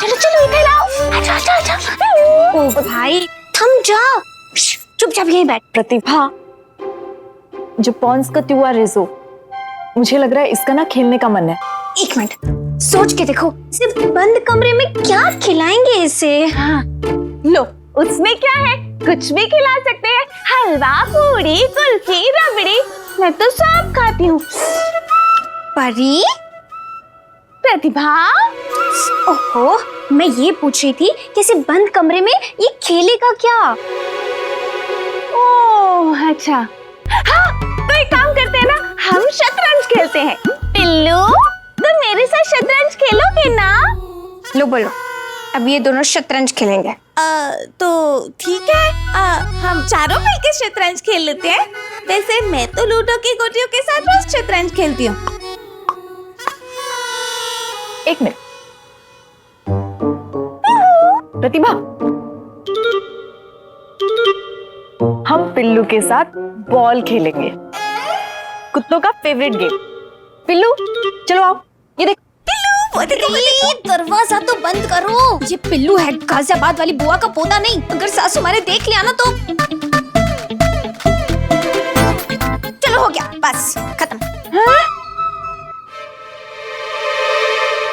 चलो चलो इधर आओ, आजा आजा आजा। ओ भाई थम जा, चुपचाप यहीं बैठ। प्रतिभा, जो पॉन्स का त्युआ रेजो, मुझे लग रहा है इसका ना खेलने का मन है। एक मिनट सोच के देखो, सिर्फ बंद कमरे में क्या खिलाएंगे इसे। हाँ, लो उसमें क्या है, कुछ भी खिला सकते हैं। हलवा, पूरी, कुल्फी, रबड़ी, मैं तो सब खाती हूँ। परी, प्रतिभा, ओहो, मैं ये पूछ रही थी कि इसे बंद कमरे में ये खेलेगा क्या। ओह अच्छा, हाँ तो एक काम करते हैं ना, हम शतरंज खेलते हैं। पिल्लू, तुम मेरे साथ शतरंज खेलोगे ना? लो बोलो, अब ये दोनों शतरंज खेलेंगे। तो ठीक है, हम चारों मिलकर शतरंज खेल लेते हैं। वैसे मैं तो लूडो की गोटियों के साथ रोज शतरंज खेलती हूँ। एक मिनट, प्रतिभा, हम पिल्लू के साथ बॉल खेलेंगे, कुत्तों का फेवरेट गेम। पिल्लू चलो आओ, ये देख। दरवाजा तो बंद करो, ये पिल्लू है गाजियाबाद वाली बुआ का पोता नहीं। अगर सासू मारे देख लिया ना तो चलो हो गया, बस खत्म। हाँ?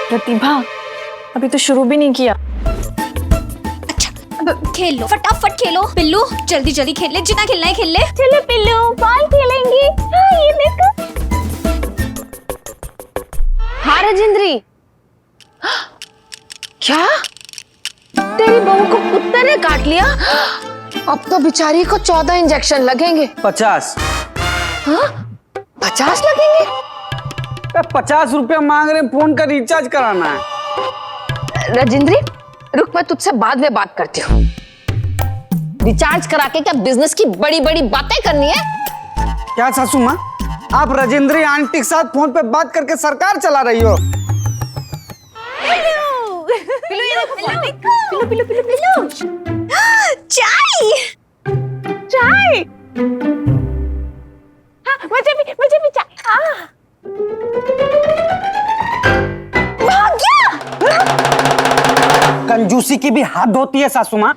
प्रतिभा, अभी तो शुरू भी नहीं किया। अच्छा अब खेल लो, फटाफट खेलो। पिल्लू जल्दी जल्दी खेल ले, जितना खेलना है खेल ले। चलो पिल्लू, बॉल खेलेंगे। हाँ ये देखो। हाँ राजेंद्री, क्या तेरी बहू को कुत्ते ने काट लिया? अब तो बेचारी को 14 इंजेक्शन लगेंगे। 50। हाँ? 50 लगेंगे? 50 रुपया मांग रहे हैं, फोन का रिचार्ज कराना है। राजेंद्री, रुक, मैं तुझसे बाद में बात करती हूँ। रिचार्ज करा के क्या बिजनेस की बड़ी बड़ी बातें करनी है? क्या सासू माँ, आप राजेंद्री आंटी के साथ फोन पे बात करके सरकार चला रही हो? पिल्लू ये देखो, पिल्लू पिल्लू पिल्लू पिल्लू, चाय चाय। हाँ मुझे भी चाय। हाँ भाग गया। कंजूसी की भी हद होती है सासू माँ।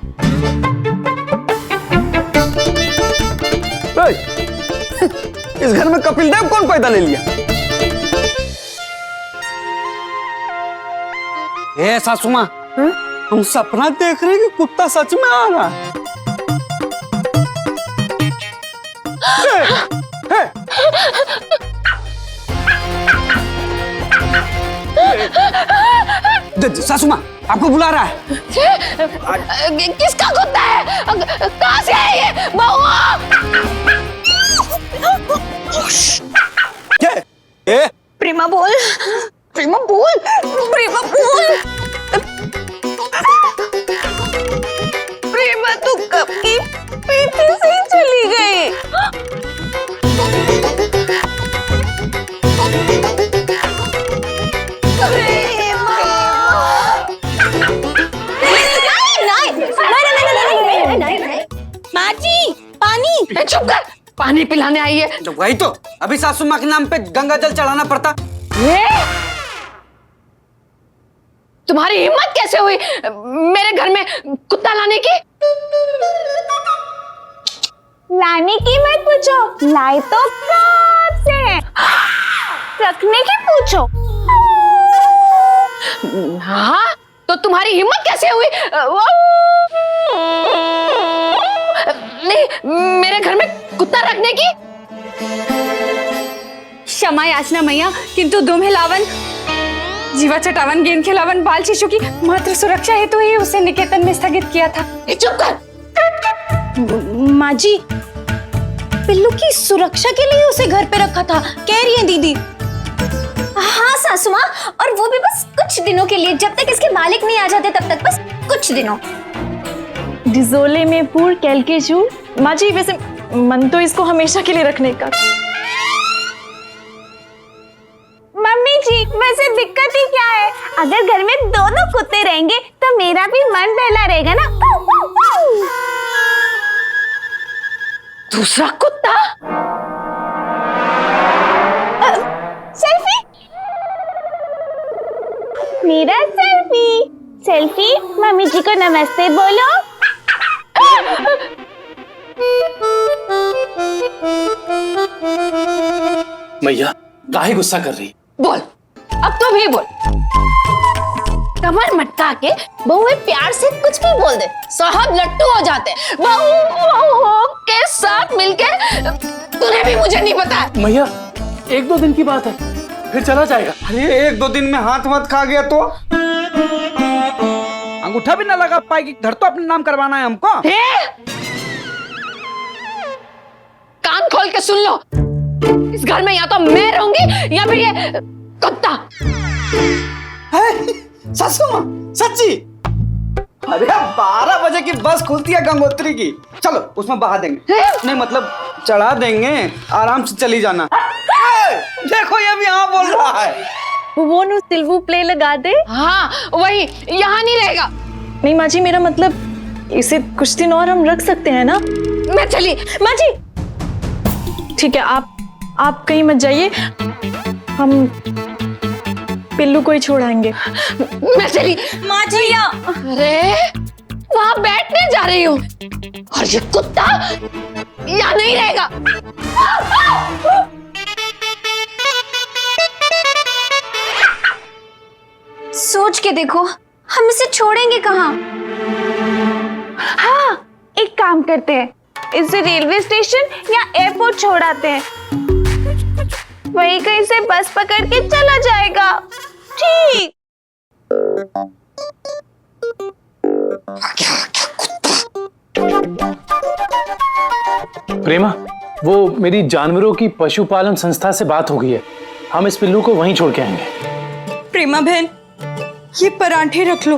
इस घर में कपिल देव कौन पैदा ले लिया? ए सासू माँ, हम सपना देख रहे हैं कि कुत्ता सच में आ रहा है। सासू माँ आपको बुला रहा है। किसका कुत्ता है? कहाँ से है ये? बउआ! प्रेमा बोल, प्रेमा बोल, प्रेमा बोल। प्रेमा तो कब की पीछे से ही चली गई। माँ जी, पानी। चुप कर, पानी पिलाने आई है। तो वही तो, अभी सासू माँ के नाम पे गंगा जल चढ़ाना पड़ता। तुम्हारी हिम्मत कैसे हुई मेरे घर में कुत्ता लाने की? लाने की मत पूछो, लाई तो कब से है। रखने की पूछो। हाँ तो तुम्हारी हिम्मत कैसे हुई नहीं मेरे घर में कुत्ता रखने की? क्षमा याचना मैया, किंतु दुम हिलावन, जीवा चटावन, गेंद खिलावन बाल शिशु की मात्र सुरक्षा हेतु ही उसे निकेतन में स्थगित किया था। चुप कर। माँ जी, पिल्लू की सुरक्षा के लिए उसे घर पे रखा था, कह रही है दीदी। हाँ सासू माँ, और वो भी बस कुछ दिनों के लिए, जब तक इसके मालिक नहीं आ जाते तब तक, बस कुछ दिनों। डिजोले में पूर कैलके चूर। माँ जी वैसे मन तो इसको हमेशा के लिए रखने का। मम्मी जी वैसे दिक्कत ही क्या है? अगर घर में दोनों कुत्ते रहेंगे तो मेरा भी मन बहला रहेगा ना। दूसरा कुत्ता? सेल्फी, मेरा सेल्फी, सेल्फी, मम्मी जी को नमस्ते बोलो। मैया काहे गुस्सा कर रही? बोल, अब तो भी बोल। कमर मटका के बहू प्यार से कुछ भी बोल दे, साहब लट्टू हो जाते। बहू के साथ मिलके तूने भी मुझे नहीं पता। मैया 1-2 दिन की बात है, फिर चला जाएगा। अरे 1-2 दिन में हाथ मत खा गया तो अंगूठा भी ना लगा पाएगी। घर तो अपने नाम करवाना है हमको। कान खोल के सुन लो, इस घर में या तो मैं रहूंगी या फिर ये कुत्ता। सासू माँ सच्ची? अरे 12 बजे की बस खुलती है गंगोत्री की, चलो उसमें बहा देंगे। नहीं मतलब चढ़ा देंगे, आराम से चली जाना। देखो ये भी हाँ बोल रहा है। वो नो सिल्वू प्ले लगा दे। हाँ वही, यहाँ नहीं रहेगा। नहीं माँ जी, मेरा मतलब इसे कुछ दिन और हम रख सकते हैं ना। मैं चली। माँ जी ठीक है, आप कहीं मत जाइए, हम पिल्लू को ही छोड़ाएंगे। मैं चली। माँ जी अरे वहां बैठने जा रही हूँ और ये कुत्ता यहाँ नहीं रहेगा। सोच के देखो, हम इसे छोड़ेंगे कहाँ? हाँ, एक काम करते हैं, इसे रेलवे स्टेशन या एयरपोर्ट छोड़ आते हैं, वहीं कहीं से बस पकड़ के चला जाएगा। ठीक। प्रेमा, वो मेरी जानवरों की पशुपालन संस्था से बात हो गई है, हम इस पिल्लू को वहीं छोड़ के आएंगे। प्रेमा बहन, ये पराठे रख लो,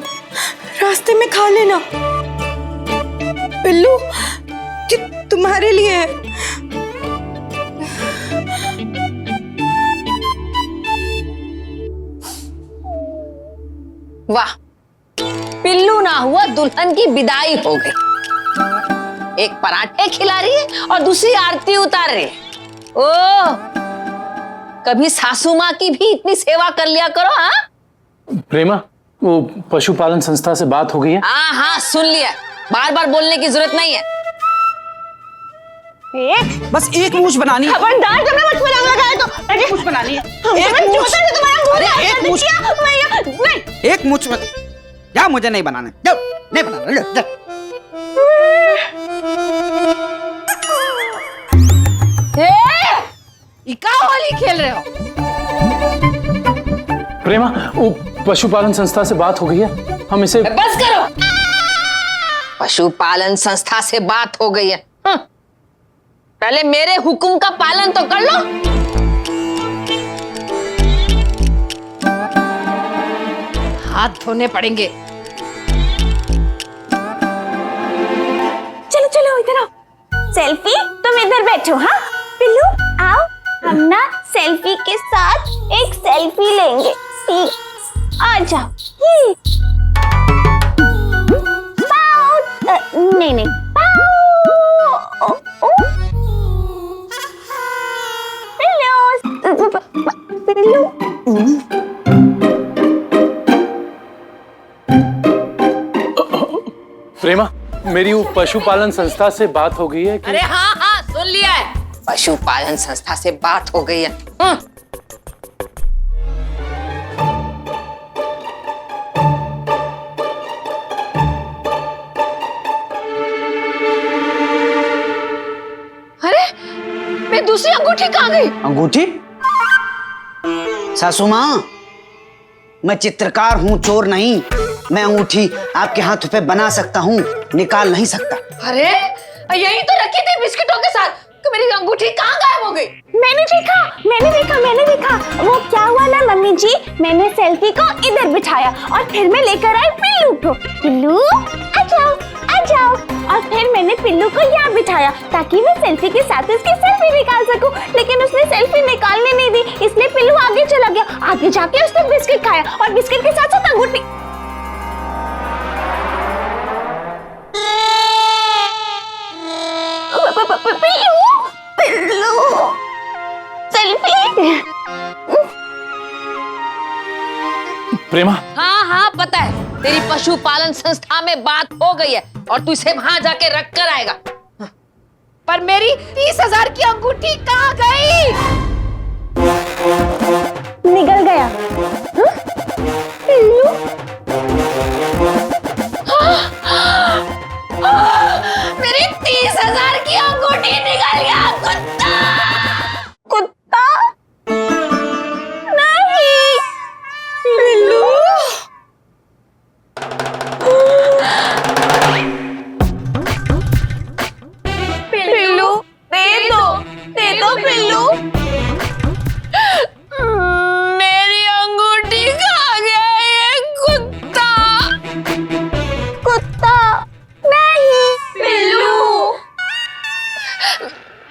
रास्ते में खा लेना। पिल्लू ये तुम्हारे लिए है। वाह, पिल्लू ना हुआ दुल्हन की विदाई हो गई। एक पराठे खिला रही है और दूसरी आरती उतार रही है। ओह, कभी सासू माँ की भी इतनी सेवा कर लिया करो। हाँ प्रेमा, वो पशुपालन संस्था से बात हो गई है। हाँ हाँ सुन लिया, बार बार बोलने की जरूरत नहीं है। बस एक मूछ बनानी है। खबरदार, जब मैं मुझ पर आग लगाए तो एक मूछ बनानी है। एक मूछ में जा, मुझे नहीं बनाने। जाओ, नहीं बनाना। जाओ। इका होली खेल रहे हो? प्रेमा, वो पशुपालन संस्था से बात हो गई है, हम इसे। बस करो। पशुपालन संस्था से बात हो गई है। पहले मेरे हुक्म का पालन तो कर लो। हाथ धोने पड़ेंगे। चलो चलो इधर आओ। सेल्फी, तुम इधर बैठो। हाँ पिल्लू आओ, हम ना सेल्फी के साथ एक सेल्फी लेंगे। ठीक, आ जाओ। नहीं नहीं, पिल्लू प्रेमा, मेरी वो पशुपालन संस्था से बात हो गई है कि। अरे हाँ हाँ सुन लिया है, पशुपालन संस्था से बात हो गई है। अरे मेरी दूसरी अंगूठी कहाँ गई? अंगूठी? सासू माँ, मैं चित्रकार हूँ, चोर नहीं। मैं अंगूठी आपके हाथों पे बना सकता हूँ, निकाल नहीं सकता। अरे यही तो रखी थी बिस्किटों के साथ, तो मेरी अंगूठी कहाँ गायब हो गई? मैंने देखा। वो क्या हुआ ना मम्मी जी, मैंने सेल्फी को इधर बिठाया और फिर मैं लेकर आई पिल्लू को। पिल्लू आ जाओ, आ जाओ। और फिर मैंने पिल्लू को यहाँ बिठाया ताकि मैं सेल्फी के साथ उसकी सेल्फी निकाल सकूं। लेकिन उसने सेल्फी निकालने नहीं दी, इसलिए पिल्लू आगे चला गया। आगे जाके उसने बिस्किट खाया और बिस्किट के साथ साथ अंगूठी। पिल्लू सेल्फी। प्रेमा, हाँ हाँ पता है, तेरी पशुपालन संस्था में बात हो गई है और तू इसे वहां जाके रख कर आएगा। पर मेरी 30,000 की अंगूठी कहाँ गई? निकल गया। पिल्लू मेरी 30,000 की अंगूठी निकल गया। कुत्ता कुत्ता नहीं, पिल्लू पिल्लू दे दो पिल्लू। मेरी अंगूठी खा गया ये कुत्ता। कुत्ता नहीं, पिल्लू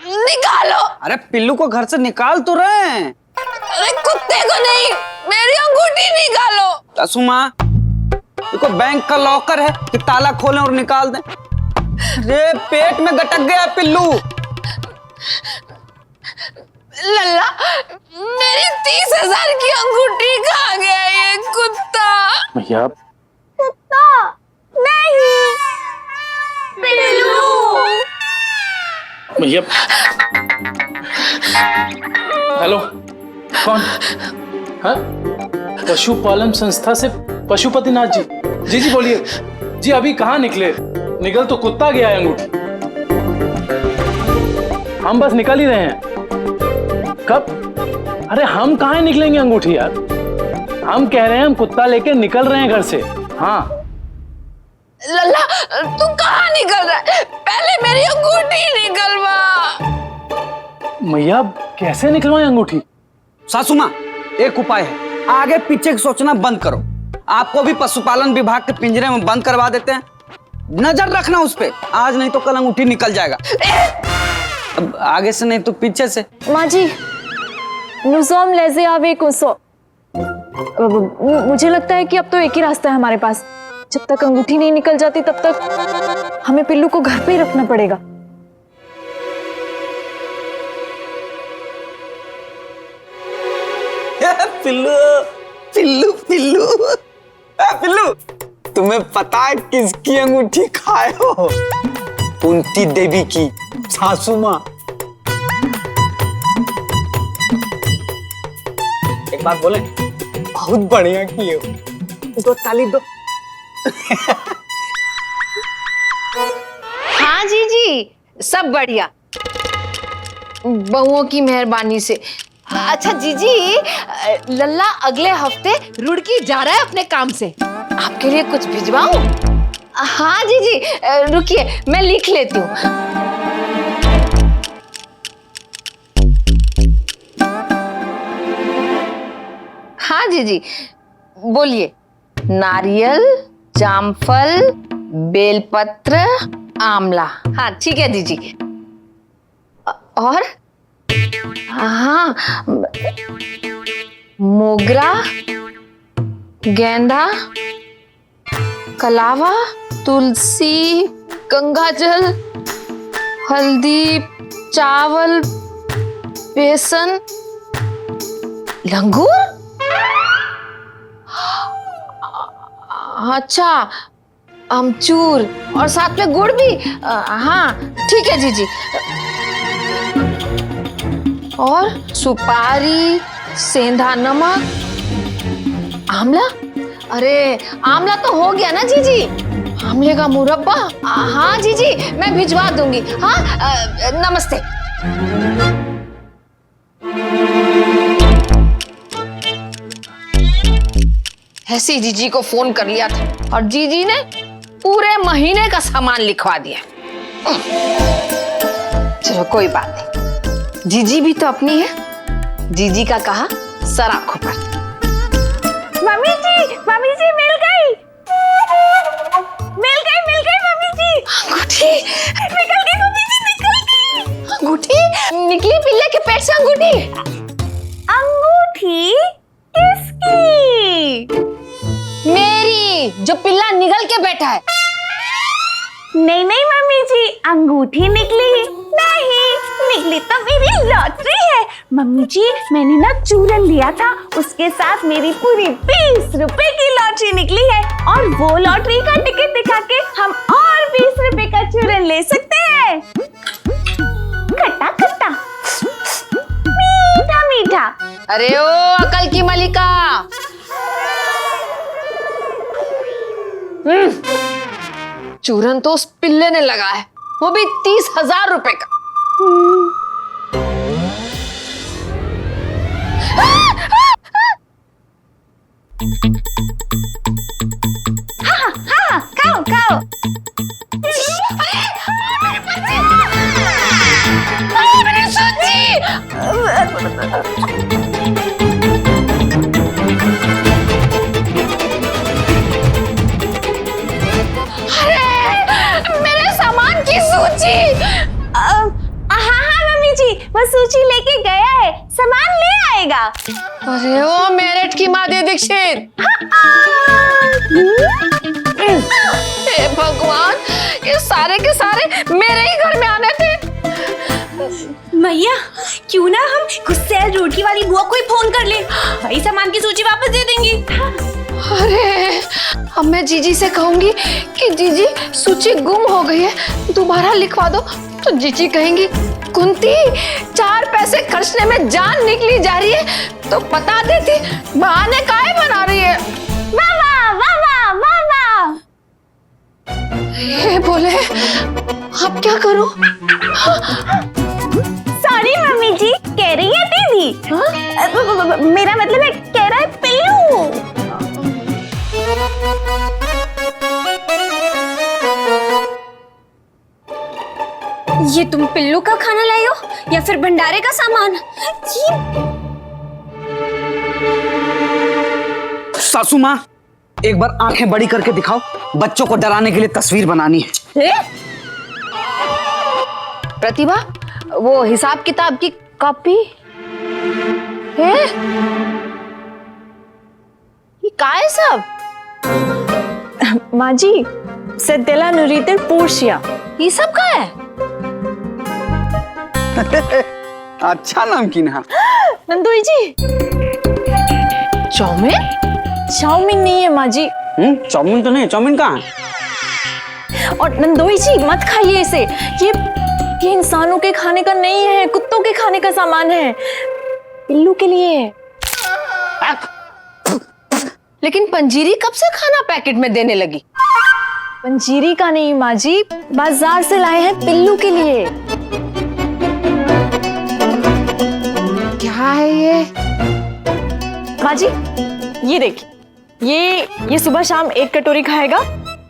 निकालो। अरे पिल्लू को घर से निकाल तो रहे हैं। अरे कुत्ते को नहीं, मेरी अंगूठी निकालो। सासू माँ, देखो बैंक का लॉकर है कि ताला खोलें और निकाल दें। अरे पेट में गटक गया पिल्लू। लल्ला, मेरी 30,000 की अंगूठी खा गया ये कुत्ता। मैया कुत्ता नहीं, पिल्लू मैया। हेलो, कौन? हाँ, पशुपालन संस्था से पशुपतिनाथ जी। जी जी बोलिए। जी अभी कहाँ निकले? निकल तो कुत्ता गया है अंगूठी। हम बस निकल ही रहे हैं। कब? अरे हम कहाँ निकलेंगे अंगूठी यार। हम कह रहे हैं हम कुत्ता लेके निकल रहे हैं घर से। हाँ लल्ला, तू कहाँ निकल रहा है? पहले मेरी अंगूठी निकलवा। मैया कैसे निकलवाएं अंगूठी? सासू माँ, एक उपाय है, आगे पीछे सोचना बंद करो। आपको भी पशुपालन विभाग के पिंजरे में बंद करवा देते हैं। नजर रखना उस पे, आज नहीं तो कल अंगूठी निकल जाएगा। अब आगे से नहीं तो पीछे से। माँ जी, नुज़ोम लेज़े आवे कुसो। मुझे लगता है कि अब तो एक ही रास्ता है हमारे पास। जब तक अंगूठी नहीं निकल जाती तब तक हमें पिल्लू को घर पे ही रखना पड़ेगा। पिल्लू पिल्लू पिल्लू पिल्लू, तुम्हें पता है किसकी अंगूठी खाए हो? कुंती देवी की, सासू माँ। एक बात बोले, बहुत बढ़िया किए हो। दो ताली दो। हाँ जी, सब बढ़िया, बहुओं की मेहरबानी से। अच्छा जीजी, लल्ला अगले हफ्ते रुड़की जा रहा है अपने काम से। आपके लिए कुछ भिजवाऊं? हाँ जीजी, रुकिए मैं लिख लेती हूँ। हाँ जीजी, बोलिए। नारियल, जामफल, बेलपत्र, आंवला। हाँ ठीक है जीजी। और हाँ, मोगरा, गेंदा, कलावा, तुलसी, गंगाजल, हल्दी, चावल, बेसन, लंगूर। अच्छा, अमचूर और साथ में गुड़ भी। हाँ ठीक है जीजी। और सुपारी, सेंधा नमक, आंवला। अरे आंवला तो हो गया ना जीजी। आंवले का मुरब्बा। हाँ जीजी, मैं भिजवा दूंगी। हाँ नमस्ते। ऐसी जीजी को फोन कर लिया था और जीजी ने पूरे महीने का सामान लिखवा दिया। चलो कोई बात नहीं, जीजी भी तो अपनी है। जीजी का कहा सर आंखों पर। मम्मी जी मिल गई मम्मी जी। अंगूठी निकल गई मम्मी जी, निकल गई। अंगूठी निकली? पिल्ले के पेट से अंगूठी? अंगूठी किसकी? मेरी, जो पिल्ला निगल के बैठा है। नहीं मम्मी जी, अंगूठी निकली नहीं, निकली तो मेरी लॉटरी है। मम्मी जी मैंने ना चूरन लिया था, उसके साथ मेरी पूरी 20 रुपए की लॉटरी निकली है और वो लॉटरी का टिकट दिखा के हम और 20 रुपए का चूरन ले सकते हैं। खट्टा खट्टा, मीठा मीठा। अरे ओ अकल की मलिका, चूरन तो उस पिल्ले ने लगा है, वो भी 30,000 रुपए का। हाँ खाओ खाओ। मेरी सूजी। अरे मेरे सामान की सूची। हाँ मम्मी जी, वो सूची लेके गया है, सामान ले आएगा। अरे ओ मेरठ की माधुरी दीक्षित। हे भगवान, ये सारे के सारे मेरे ही घर में आने थे। मैया क्यों ना हम गुस्सैल रोटी वाली बुआ को ही फोन कर ले, भाई सामान की सूची वापस दे देंगी। अरे अब मैं जीजी से कहूंगी कि जीजी सूची गुम हो गई है, दोबारा लिखवा दो, तो जीजी कहेंगी कुंती 4 पैसे खर्चने में जान निकली जा रही है, तो बता देती, बहाने काहे बना रही है। वाह वाह वाह वाह वाह। ये बोले अब क्या करूं? सॉरी मम्मी जी, कह रही है दीदी। मेरा मतलब है कह रहा है पिल्लू। ये तुम पिल्लू का खाना लाई हो या फिर भंडारे का सामान? सासू माँ, एक बार आंखें बड़ी करके दिखाओ, बच्चों को डराने के लिए तस्वीर बनानी है। प्रतिभा, वो हिसाब किताब की कॉपी है? ये क्या है सब? माँ जी, सत्यला नुरीतर पोर्शिया। ये सब क्या है? अच्छा नमकीन है। नंदोई जी, चाउमीन? चाउमीन नहीं है माँ जी। चाउमीन तो नहीं, चाउमीन कहाँ है? और नंदोई जी मत खाइए इसे, ये इंसानों के खाने का नहीं है, कुत्तों के खाने का सामान है, पिल्लू के लिए है। लेकिन पंजीरी कब से खाना पैकेट में देने लगी? पंजीरी का नहीं माँ जी, बाजार से लाए हैं पिल्लू के लिए। क्या है ये? माँ जी ये देखिए, ये सुबह शाम 1 कटोरी खाएगा,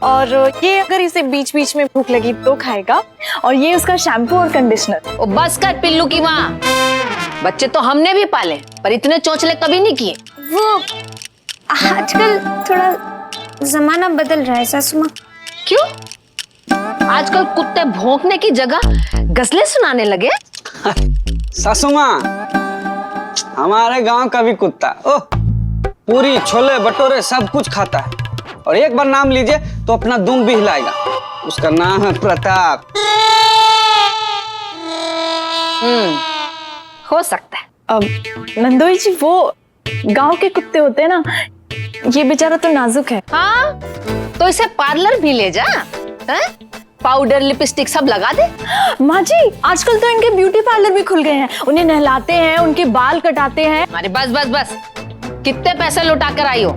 और ये अगर इसे बीच बीच में भूख लगी तो खाएगा, और ये उसका शैम्पू और कंडीशनर। ओ बस कर पिल्लू की माँ, बच्चे तो हमने भी पाले पर इतने चोंचले कभी नहीं किए। वो आजकल थोड़ा जमाना बदल रहा है सासू माँ। क्यों? आजकल कुत्ते भौंकने की जगह गजलें सुनाने लगे। सासू माँ, हमारे गांव का भी कुत्ता पूरी छोले भटूरे सब कुछ खाता है, और एक बार नाम लीजिए तो अपना दुम भी हिलाएगा। उसका नाम है प्रताप। हो सकता है। अब नंदोई जी, वो गांव के कुत्ते होते हैं ना, ये बेचारा तो नाजुक है। हाँ, तो इसे पार्लर भी ले जा, पाउडर लिपस्टिक सब लगा दे। माँ जी, आजकल तो इनके ब्यूटी पार्लर भी खुल गए हैं, उन्हें नहलाते हैं, उनके बाल कटाते हैं। अरे बस बस बस, कितने पैसे लुटा कर आई हो?